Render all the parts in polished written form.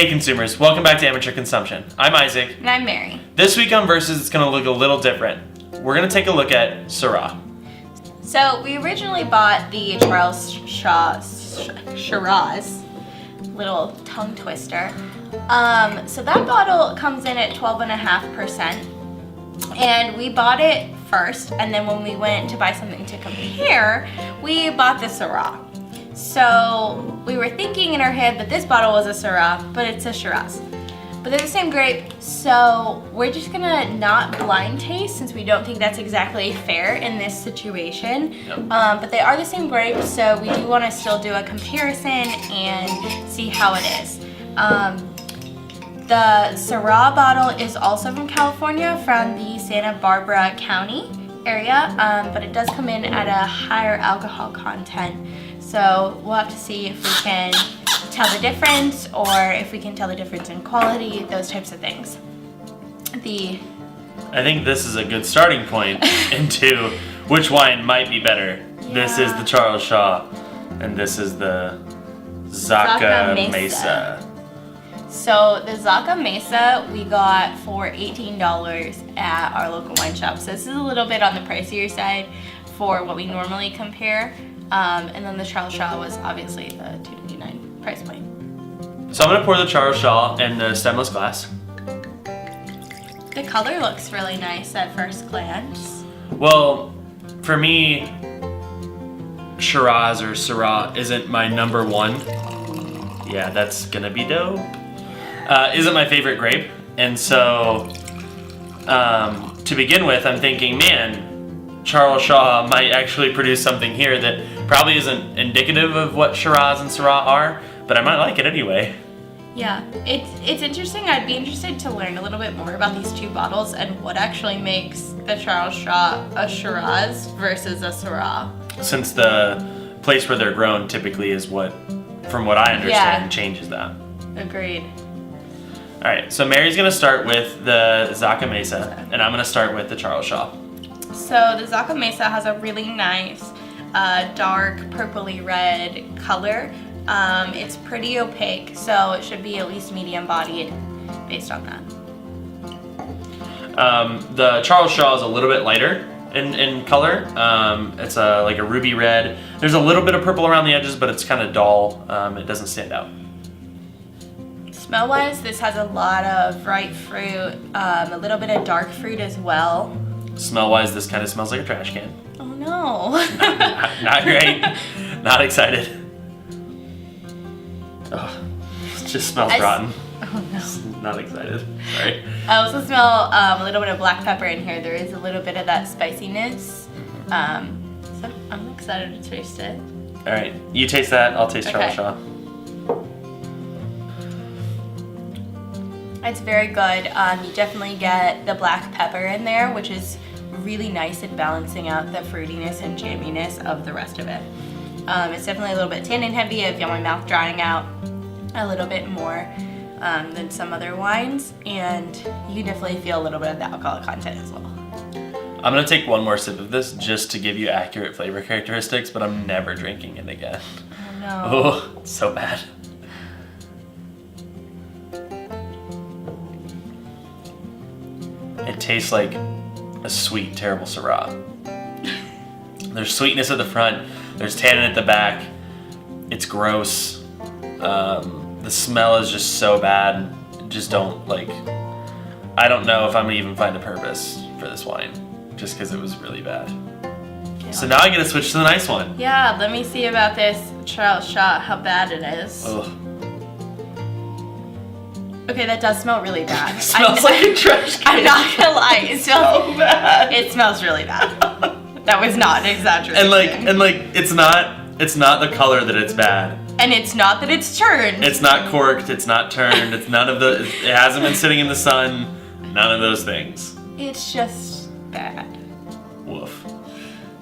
Hey consumers, welcome back to Amateur Consumption. I'm Isaac. And I'm Mary. This week on Versus, it's going to look a little different. We're going to take a look at Syrah. So we originally bought the Charles Shaw Shiraz, little tongue twister. So that bottle comes in at 12.5%. And we bought it first, and then when we went to buy something to compare, we bought the Syrah. So we were thinking in our head that this bottle was a Syrah, but it's a Shiraz. But they're the same grape, so we're just gonna not blind taste since we don't think that's exactly fair in this situation. Yep. But they are the same grape, so we do wanna still do a comparison and see how it is. The Syrah bottle is also from California, from the Santa Barbara County area, but it does come in at a higher alcohol content. So we'll have to see if we can tell the difference, or if we can tell the difference in quality, those types of things. I think this is a good starting point into which wine might be better. Yeah. This is the Charles Shaw, and this is the Zaca Mesa. So the Zaca Mesa we got for $18 at our local wine shop. So this is a little bit on the pricier side for what we normally compare. And then the Charles Shaw was obviously the $2.99 price point. So I'm gonna pour the Charles Shaw in the stemless glass. The color looks really nice at first glance. Well, for me, Shiraz or Syrah isn't my number one. Yeah, that's gonna be dope. Isn't my favorite grape, and so to begin with, I'm thinking, man, Charles Shaw might actually produce something here that probably isn't indicative of what Shiraz and Syrah are, but I might like it anyway. Yeah, it's interesting. I'd be interested to learn a little bit more about these two bottles and what actually makes the Charles Shaw a Shiraz versus a Syrah. Since the place where they're grown typically is what, from what I understand, changes that. Agreed. All right, so Mary's gonna start with the Zaca Mesa, and I'm gonna start with the Charles Shaw. So the Zaca Mesa has a really nice dark purpley red color. It's pretty opaque, so it should be at least medium bodied based on that. The Charles Shaw is a little bit lighter in color. It's like a ruby red. There's a little bit of purple around the edges, but it's kind of dull. It doesn't stand out. Smell-wise, this has a lot of ripe fruit, a little bit of dark fruit as well. Smell-wise, this kind of smells like a trash can. Oh no. Not great. Not excited. Oh, it just smells rotten. Oh no. Not excited. Sorry. I also smell a little bit of black pepper in here. There is a little bit of that spiciness. So I'm excited to taste it. All right, you taste that. I'll taste Charles Shaw. It's very good. You definitely get the black pepper in there, which is really nice at balancing out the fruitiness and jamminess of the rest of it. It's definitely a little bit tannin heavy. I feel my mouth drying out a little bit more than some other wines, and you can definitely feel a little bit of the alcohol content as well. I'm gonna take one more sip of this just to give you accurate flavor characteristics, but I'm never drinking it again. Oh no. Oh, it's so bad. It tastes like a sweet, terrible Syrah. There's sweetness at the front, there's tannin at the back. It's gross. The smell is just so bad. Just don't I don't know if I'm gonna even find a purpose for this wine, just because it was really bad. Yeah. So now I get to switch to the nice one. Yeah, let me see about this Charles Shaw, how bad it is. Ugh. Okay, that does smell really bad. It smells like a trash can. I'm not gonna lie, it smells so bad. It smells really bad. That was not an exaggeration. And it's not the color that it's bad. And it's not that it's turned. It's not corked, it's not turned, it's none of the, it hasn't been sitting in the sun, none of those things. It's just bad. Woof.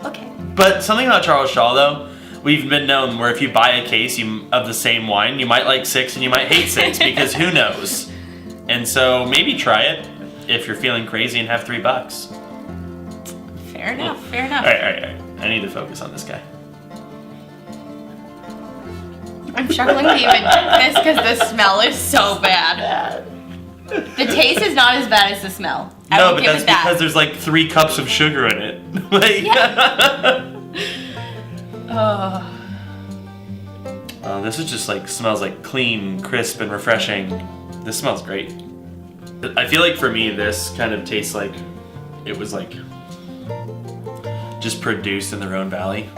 Okay. But something about Charles Shaw though, we've been known where if you buy a case of the same wine, you might like 6 and you might hate 6 because who knows? And so maybe try it if you're feeling crazy and have $3. Fair enough, fair enough. All right. I need to focus on this guy. I'm struggling to even drink this because the smell is so bad. The taste is not as bad as the smell. No, but that's because there's like 3 cups of sugar in it. Like, oh, this is just like smells like clean, crisp, and refreshing. This smells great. I feel like for me, this kind of tastes like it was like just produced in their own valley.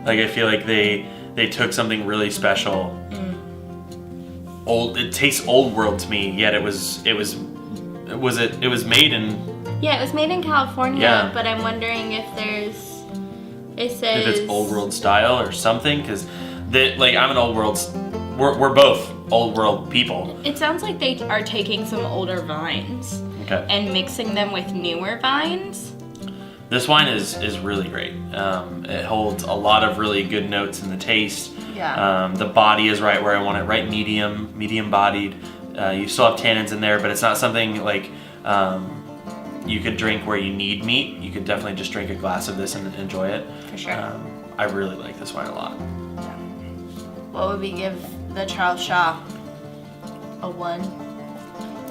Like I feel like they took something really special. Old. It tastes old world to me. Yet it was made in. Yeah, it was made in California. Yeah. But I'm wondering if there's. It says. If it's old world style or something, because like I'm an old world. We're both old world people. It sounds like they are taking some older vines. Okay. And mixing them with newer vines. This wine is really great. It holds a lot of really good notes in the taste. Yeah. The body is right where I want it, right medium bodied. You still have tannins in there, but it's not something like you could drink where you need meat. You could definitely just drink a glass of this and enjoy it. For sure. I really like this wine a lot. Yeah. What would we give the Charles Shaw? A 1?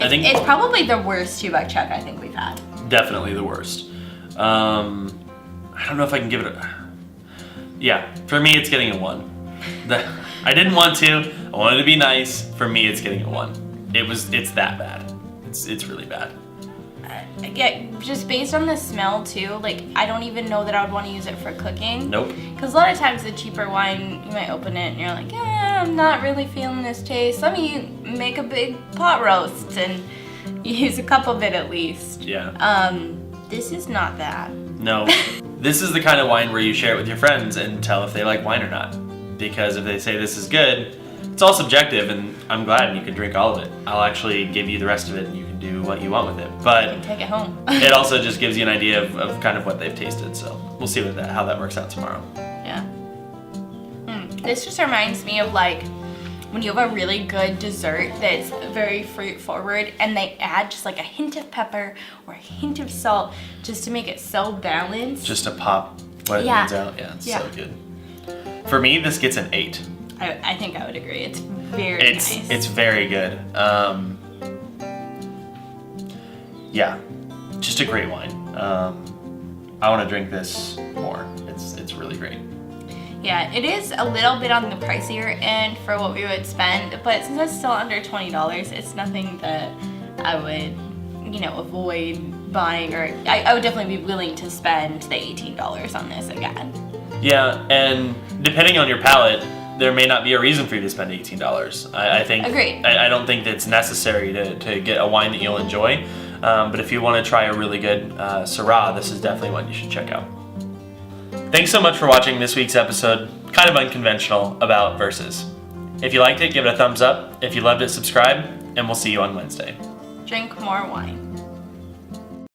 I think it's probably the worst 2-buck chuck I think we've had. Definitely the worst. I don't know if I can give it a... Yeah, for me it's getting a 1. I didn't want to. I wanted to be nice. For me it's getting a 1. It's that bad. It's really bad. Yeah, just based on the smell too, like I don't even know that I would want to use it for cooking. Nope. Because a lot of times the cheaper wine, you might open it and you're like, I'm not really feeling this taste. Let me make a big pot roast and use a cup of it at least. Yeah. This is not that. No. This is the kind of wine where you share it with your friends and tell if they like wine or not. Because if they say this is good, it's all subjective, and I'm glad you can drink all of it. I'll actually give you the rest of it and you can do what you want with it. But take it home. It also just gives you an idea of kind of what they've tasted, so we'll see how that works out tomorrow. Yeah. This just reminds me of like when you have a really good dessert that's very fruit forward and they add just like a hint of pepper or a hint of salt just to make it so balanced. Just to pop what it leans out. Yeah, it's so good. For me, this gets an 8. I think I would agree. It's very nice. It's very good. Yeah, just a great wine. I want to drink this more. It's really great. Yeah, it is a little bit on the pricier end for what we would spend, but since it's still under $20, it's nothing that I would, avoid buying, or I would definitely be willing to spend the $18 on this again. Yeah, and depending on your palate, there may not be a reason for you to spend $18. I think. Agreed. I don't think that it's necessary to get a wine that you'll enjoy. But if you want to try a really good Syrah, this is definitely one you should check out. Thanks so much for watching this week's episode, kind of unconventional, about verses. If you liked it, give it a thumbs up. If you loved it, subscribe, and we'll see you on Wednesday. Drink more wine.